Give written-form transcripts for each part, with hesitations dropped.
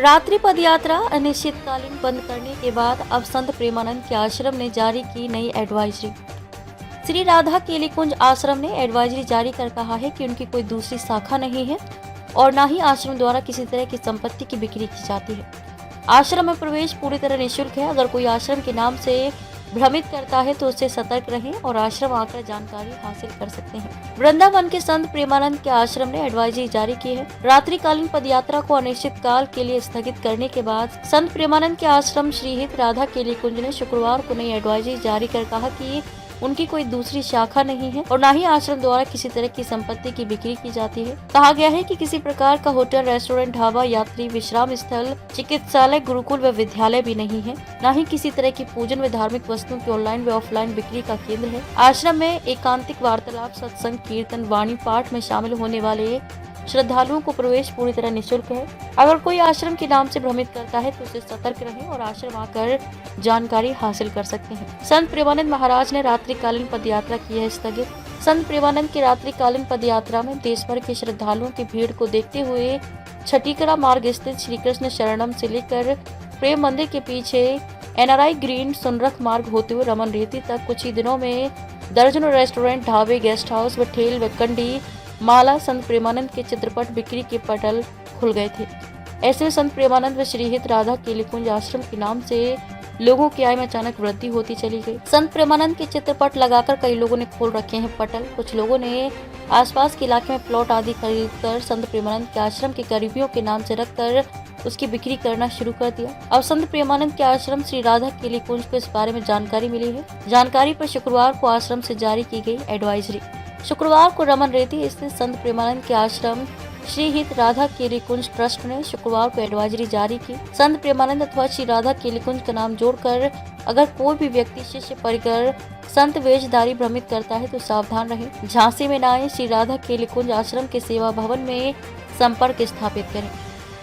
रात्रि पदयात्रा अनिश्चितकालीन बंद करने के बाद अब संत प्रेमानंद के आश्रम ने जारी की नई एडवाइजरी। श्री राधा केली कुंज आश्रम ने एडवाइजरी जारी कर कहा है कि उनकी कोई दूसरी शाखा नहीं है और न ही आश्रम द्वारा किसी तरह की संपत्ति की बिक्री की जाती है। आश्रम में प्रवेश पूरी तरह निःशुल्क है। अगर कोई आश्रम के नाम से भ्रमित करता है तो उससे सतर्क रहें और आश्रम आकर जानकारी हासिल कर सकते हैं। वृंदावन के संत प्रेमानंद के आश्रम ने एडवाइजरी जारी की है। रात्रिकालीन पदयात्रा को अनिश्चित काल के लिए स्थगित करने के बाद संत प्रेमानंद के आश्रम श्री हित राधा केली कुंज ने शुक्रवार को नई एडवाइजरी जारी कर कहा कि उनकी कोई दूसरी शाखा नहीं है और न ही आश्रम द्वारा किसी तरह की संपत्ति की बिक्री की जाती है। कहा गया है कि किसी प्रकार का होटल, रेस्टोरेंट, ढाबा, यात्री विश्राम स्थल, चिकित्सालय, गुरुकुल व विद्यालय भी नहीं है। न ही किसी तरह की पूजन व धार्मिक वस्तुओं की ऑनलाइन व ऑफलाइन बिक्री का केंद्र है। आश्रम में एकांतिक वार्तालाप, सत्संग, कीर्तन, वाणी पाठ में शामिल होने वाले श्रद्धालुओं को प्रवेश पूरी तरह निःशुल्क है। अगर कोई आश्रम के नाम से भ्रमित करता है तो उससे सतर्क रहें और आश्रम आकर जानकारी हासिल कर सकते हैं। संत प्रेमानंद महाराज ने रात्रिकालीन पदयात्रा की है स्थगित। संत प्रेमानंद की रात्रिकालीन पदयात्रा में देश भर के श्रद्धालुओं की भीड़ को देखते हुए छठीकरा मार्ग स्थित श्री कृष्ण शरणम से लेकर प्रेम मंदिर के पीछे NRI ग्रीन सुनरख मार्ग होते हुए रमन रेती तक कुछ ही दिनों में दर्जनों रेस्टोरेंट, ढाबे, गेस्ट हाउस व ठेल व कंडी माला संत प्रेमानंद के चित्रपट बिक्री के पटल खुल गए थे। ऐसे में संत प्रेमानंद व श्री हित राधा केली कुंज आश्रम के नाम से लोगों की आय में अचानक वृद्धि होती चली गई। संत प्रेमानंद के चित्रपट लगाकर कई लोगों ने खोल रखे हैं पटल। कुछ लोगों ने आसपास के इलाके में प्लॉट आदि खरीदकर संत प्रेमानंद के आश्रम के करीबियों के नाम से रखकर उसकी बिक्री करना शुरू कर दिया। अब संत प्रेमानंद के आश्रम श्री राधा केली कुंज को इस बारे में जानकारी मिली है। जानकारी पर शुक्रवार को आश्रम से जारी की गई एडवाइजरी। शुक्रवार को रमन रेती स्थित संत प्रेमानंद के आश्रम श्री हित राधा केली कुंज ट्रस्ट ने शुक्रवार को एडवाइजरी जारी की। संत प्रेमानंद अथवा श्री राधा केली कुंज का नाम जोड़कर अगर कोई भी व्यक्ति, शिष्य, परिकर, संत वेशधारी भ्रमित करता है तो सावधान रहे। झांसी में न आए, श्री राधा केली कुंज आश्रम के सेवा भवन में संपर्क स्थापित करें।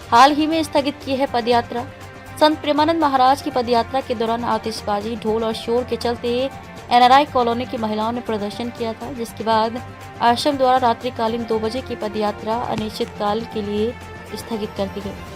हाल ही में स्थगित की है पदयात्रा। संत प्रेमानंद महाराज की पदयात्रा के दौरान आतिशबाजी, ढोल और शोर के चलते NRI कॉलोनी की महिलाओं ने प्रदर्शन किया था, जिसके बाद आश्रम द्वारा रात्रिकालीन 2 बजे की पदयात्रा अनिश्चितकाल के लिए स्थगित कर दी गई।